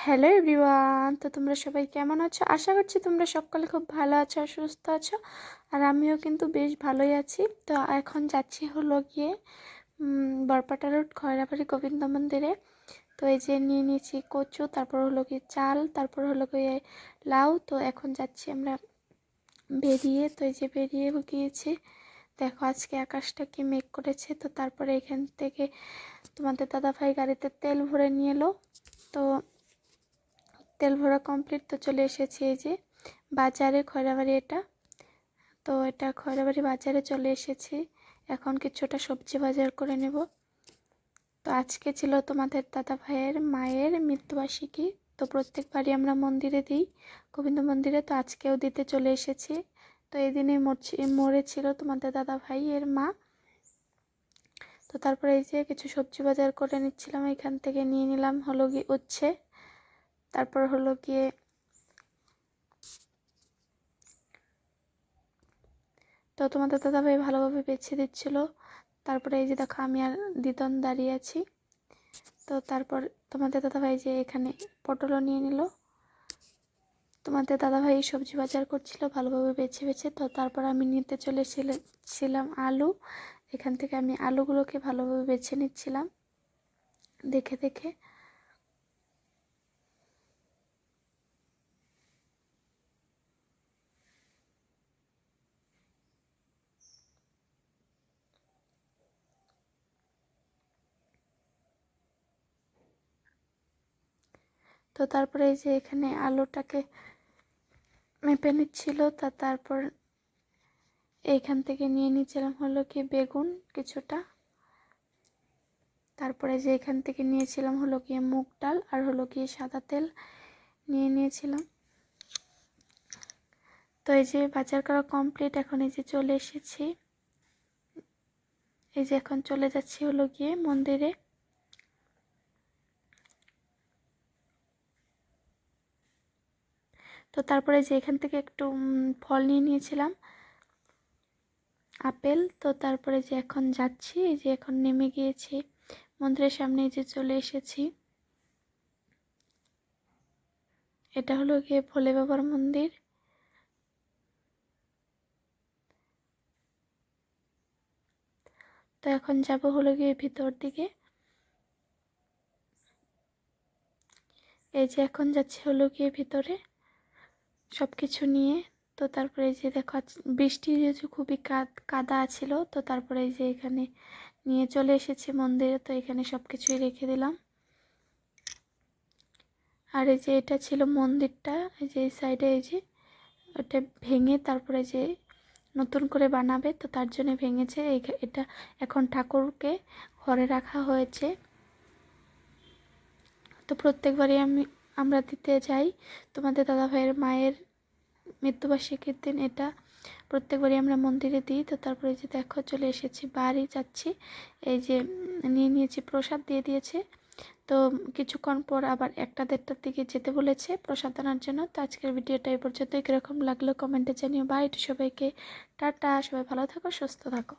Hello everyone, তো তোমরা সবাই কেমন আছো? আশা করছি তোমরা সকলে খুব ভালো আছো আর সুস্থ আছো। আর আমিও কিন্তু বেশ ভালোই আছি। তো এখন যাচ্ছি হলো গিয়ে বরপাটা রোড খয়রাবাড়ি গোবিন্দ মন্দিরে। তো এই যে নিয়ে নিয়েছি কচু, তারপর হলো গিয়ে চাল, তারপর হলো গিয়ে লাউ। তো এখন যাচ্ছি আমরা বেরিয়ে। তো এই যে বেরিয়ে গিয়েছি, দেখো আজকে আকাশটা কি মেঘ করেছে। তো তারপরে এখান থেকে তোমাদের দাদাভাই গাড়িতে তেল ভরে নিয়ে এলো। তো তেল ভরা কমপ্লিট, তো চলে এসেছি এই যে বাজারে, খয়রাবাড়ি এটা। তো এটা খয়রাবাড়ি বাজারে চলে এসেছি। এখন কিছুটা সবজি বাজার করে নেব। তো আজকে ছিল তোমাদের দাদা ভাইয়ের মায়ের মৃত্যুবার্ষিকী। তো প্রত্যেকবারই আমরা মন্দিরে দিই, গোবিন্দ মন্দিরে। তো আজকেও দিতে চলে এসেছি। তো এই দিনে মরেছিল তোমাদের দাদা ভাইয়ের মা। তো তারপরে এই যে কিছু সবজি বাজার করে নিচ্ছিলাম। এখান থেকে নিয়ে নিলাম হলো গিয়ে উচ্ছে, তারপর হলো গিয়ে তো তোমাদের দাদাভাই ভালোভাবে বেছে দিচ্ছিল। তারপরে এই যে দেখো আমি আর দিদন দাঁড়িয়ে আছি। তো তারপর তোমাদের দাদাভাই যে এখানে পটলও নিয়ে নিল। তোমাদের দাদাভাই সবজি বাজার করছিল ভালোভাবে বেছে বেছে। তো তারপর আমি নিতে চলেছিলাম আলু। এখান থেকে আমি আলুগুলোকে ভালোভাবে বেছে নিচ্ছিলাম দেখে দেখে। তো তারপরে এই যে এখানে আলুটাকে মেপে নিচ্ছিল। তারপর এইখান থেকে নিয়ে নিচ্ছিলাম হলো কি বেগুন কিছুটা। তারপরে যে এখান থেকে নিয়েছিলাম হলো গিয়ে মুগ ডাল, আর হলো গিয়ে সাদা তেল নিয়েছিলাম। তো এই যে বাজার করা কমপ্লিট, এখন এই যে চলে এসেছি। এই যে এখন চলে যাচ্ছি হলো গিয়ে মন্দিরে। তো তারপরে যে এখান থেকে একটু ফল নিয়ে নিয়েছিলাম, আপেল। তো তারপরে যে এখন যাচ্ছি, এই যে এখন নেমে গিয়েছি মন্দিরের সামনে, এই যে চলে এসেছি। এটা হলো গিয়ে ভোলে বাবার মন্দির। তো এখন যাব হলো গিয়ে ভিতর দিকে। এই যে এখন যাচ্ছি হলো গিয়ে ভিতরে সব কিছু নিয়ে। তো তারপরে এই যে দেখো বৃষ্টি যেহেতু খুবই কাদা ছিল। তো তারপরে এই যে এখানে নিয়ে চলে এসেছি মন্দিরে। তো এখানে সব কিছুই রেখে দিলাম। আর এই যে এটা ছিল মন্দিরটা, এই যে এই সাইডে এই যে ওটা ভেঙে তারপরে যে নতুন করে বানাবে, তো তার জন্য ভেঙেছে। এটা এখন ঠাকুরকে ঘরে রাখা হয়েছে। তো প্রত্যেকবারই আমরা দিতে যাই তোমাদের দাদাভাইয়ের মায়ের মৃত্যুবার্ষিকীর দিন। এটা প্রত্যেকবারই আমরা মন্দিরে দিই। তো তারপরে যে দেখো চলে এসেছি, বাড়ি যাচ্ছি। এই যে নিয়েছি প্রসাদ দিয়ে দিয়েছে। তো কিছুক্ষণ পর আবার 1টা-1:30টার দিকে যেতে বলেছে প্রসাদ আনার জন্য। তো আজকের ভিডিওটা এই পর্যন্তই। কীরকম লাগলো কমেন্টে জানিও। বাই সবাইকে, টাটা, সবাই ভালো থাকো, সুস্থ থাকো।